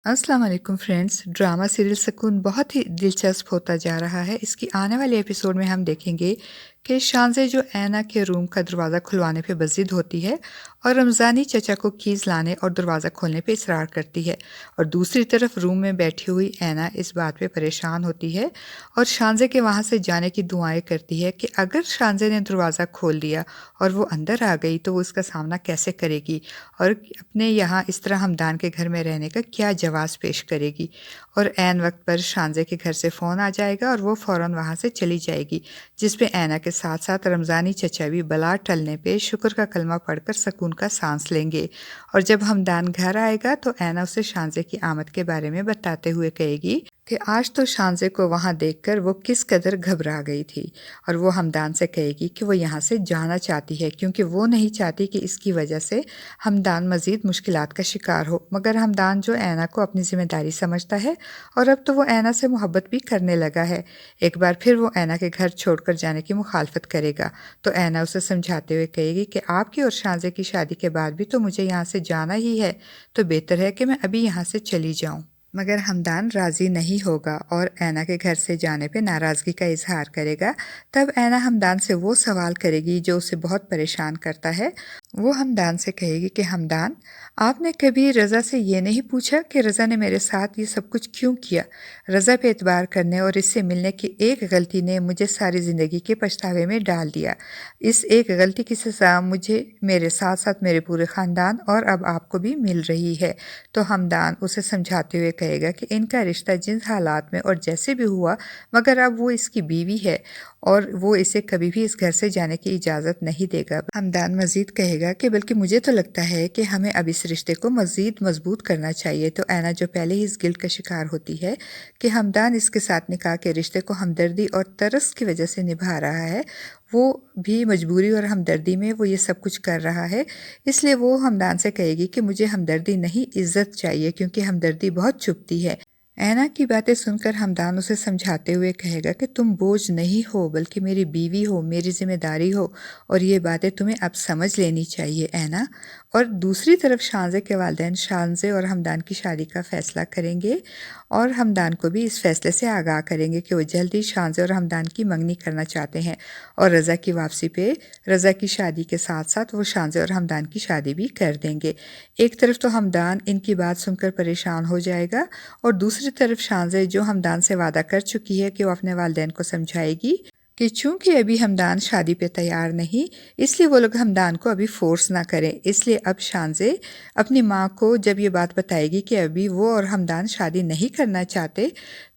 अस्सलाम वालेकुम friends. Drama serial सुकून बहुत ही दिलचस्प होता जा रहा है। इसकी आने वाले एपिसोड में हम देखेंगे कि शानज़े जो ऐना के रूम का दरवाज़ा खुलवाने पे बज़िद होती है और रमज़ानी चचा को कीज़ लाने और दरवाज़ा खोलने पे इसरार करती है, और दूसरी तरफ रूम में बैठी हुई ऐना इस बात पे परेशान होती है और शानज़े के वहाँ से जाने की दुआएं करती है कि अगर शानज़े ने दरवाज़ा खोल दिया और वो अंदर आ गई तो वो इसका सामना कैसे करेगी और अपने यहाँ इस तरह हमदान के घर में रहने का क्या जवाब पेश करेगी। और ऐन वक्त पर शानज़े के घर से फ़ोन आ जाएगा और वो फ़ौरन वहाँ से चली जाएगी, जिस पे ऐना के साथ साथ रमज़ानी चचा भी बला टलने पे शुक्र का कलमा पढ़कर सुकून का सांस लेंगे। और जब हमदान घर आएगा तो ऐना उसे शानज़े की आमद के बारे में बताते हुए कहेगी कि आज तो शानज़े को वहाँ देखकर वो किस कदर घबरा गई थी, और वो हमदान से कहेगी कि वो यहाँ से जाना चाहती है क्योंकि वो नहीं चाहती कि इसकी वजह से हमदान मज़ीद मुश्किलात का शिकार हो। मगर हमदान जो ऐना को अपनी ज़िम्मेदारी समझता है और अब तो वो ऐना से मोहब्बत भी करने लगा है। एक बार फिर वो ऐना के घर छोड़कर जाने की मुखालफत करेगा तो ऐना उसे समझाते हुए कहेगी कि आपकी और शानज़े की शादी के बाद भी तो मुझे यहाँ से जाना ही है, तो बेहतर है कि मैं अभी यहाँ से चली जाऊँ। मगर हमदान राज़ी नहीं होगा और ऐना के घर से जाने पे नाराज़गी का इजहार करेगा। तब ऐना हमदान से वो सवाल करेगी जो उसे बहुत परेशान करता है। वो हमदान से कहेगी कि हमदान, आपने कभी रज़ा से ये नहीं पूछा कि रज़ा ने मेरे साथ ये सब कुछ क्यों किया? रज़ा पे एतबार करने और इससे मिलने की एक गलती ने मुझे सारी ज़िंदगी के पछतावे में डाल दिया। इस एक गलती की सज़ा मुझे, मेरे साथ साथ मेरे पूरे ख़ानदान और अब आपको भी मिल रही है। तो हमदान उसे समझाते हुए कहेगा कि इनका रिश्ता जिन हालात में और जैसे भी हुआ, मगर अब वो इसकी बीवी है और वो इसे कभी भी इस घर से जाने की इजाज़त नहीं देगा। हमदान मज़ीद कहेगा कि बल्कि मुझे तो लगता है कि हमें अब इस रिश्ते को मज़ीद मजबूत करना चाहिए। तो ऐना जो पहले ही इस गिल्ट का शिकार होती है कि हमदान इसके साथ निकाह के रिश्ते को हमदर्दी और तरस की वजह से निभा रहा है, वो भी मजबूरी और हमदर्दी में वो ये सब कुछ कर रहा है। इसलिए वो हमदान से कहेगी कि मुझे हमदर्दी नहीं, इज़्ज़त चाहिए, क्योंकि हमदर्दी बहुत चुभती है। ऐना की बातें सुनकर हमदान उसे समझाते हुए कहेगा कि तुम बोझ नहीं हो बल्कि मेरी बीवी हो, मेरी ज़िम्मेदारी हो, और ये बातें तुम्हें अब समझ लेनी चाहिए ऐना। और दूसरी तरफ शानज़े के वालिदैन शानज़े और हमदान की शादी का फ़ैसला करेंगे और हमदान को भी इस फ़ैसले से आगाह करेंगे कि वो जल्द ही शानज़े और हमदान की मंगनी करना चाहते हैं, और रज़ा की वापसी पे रज़ा की शादी के साथ साथ वो शानज़े और हमदान की शादी भी कर देंगे। एक तरफ तो हमदान इनकी बात सुनकर परेशान हो जाएगा और दूसरी तरफ शानज़े जो हमदान से वादा कर चुकी है कि वो अपने वालिदैन को समझाएगी कि चूंकि अभी हमदान शादी पे तैयार नहीं, इसलिए वो लोग हमदान को अभी फोर्स ना करें। इसलिए अब शानज़े अपनी माँ को जब ये बात बताएगी कि अभी वो और हमदान शादी नहीं करना चाहते,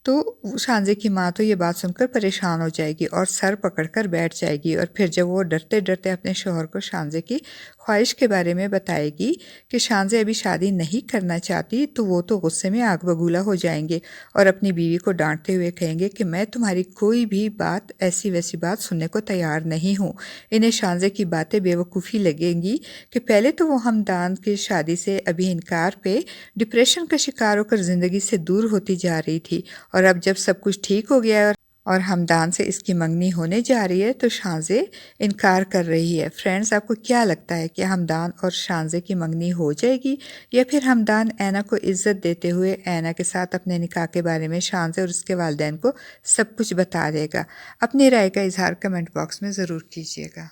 तो शानज़े की माँ तो ये बात सुनकर परेशान हो जाएगी और सर पकड़कर बैठ जाएगी। और फिर जब वो डरते डरते अपने शौहर को शानज़े की ख्वाहिश के बारे में बताएगी कि शानज़े अभी शादी नहीं करना चाहती, तो वो तो गुस्से में आग बबूला हो जाएंगे और अपनी बीवी को डांटते हुए कहेंगे कि मैं तुम्हारी कोई भी बात, ऐसी वैसी बात सुनने को तैयार नहीं हूँ। इन्हें शानज़े की बातें बेवकूफ़ी लगेंगी कि पहले तो वो हमदान की शादी से अभी इनकार पे डिप्रेशन का शिकार होकर ज़िंदगी से दूर होती जा रही थी, और अब जब सब कुछ ठीक हो गया है और हमदान से इसकी मंगनी होने जा रही है तो शानज़े इनकार कर रही है। फ्रेंड्स, आपको क्या लगता है कि हमदान और शानज़े की मंगनी हो जाएगी, या फिर हमदान ऐना को इज़्ज़त देते हुए ऐना के साथ अपने निकाह के बारे में शानज़े और उसके वालिदैन को सब कुछ बता देगा? अपनी राय का इज़हार कमेंट बॉक्स में ज़रूर कीजिएगा।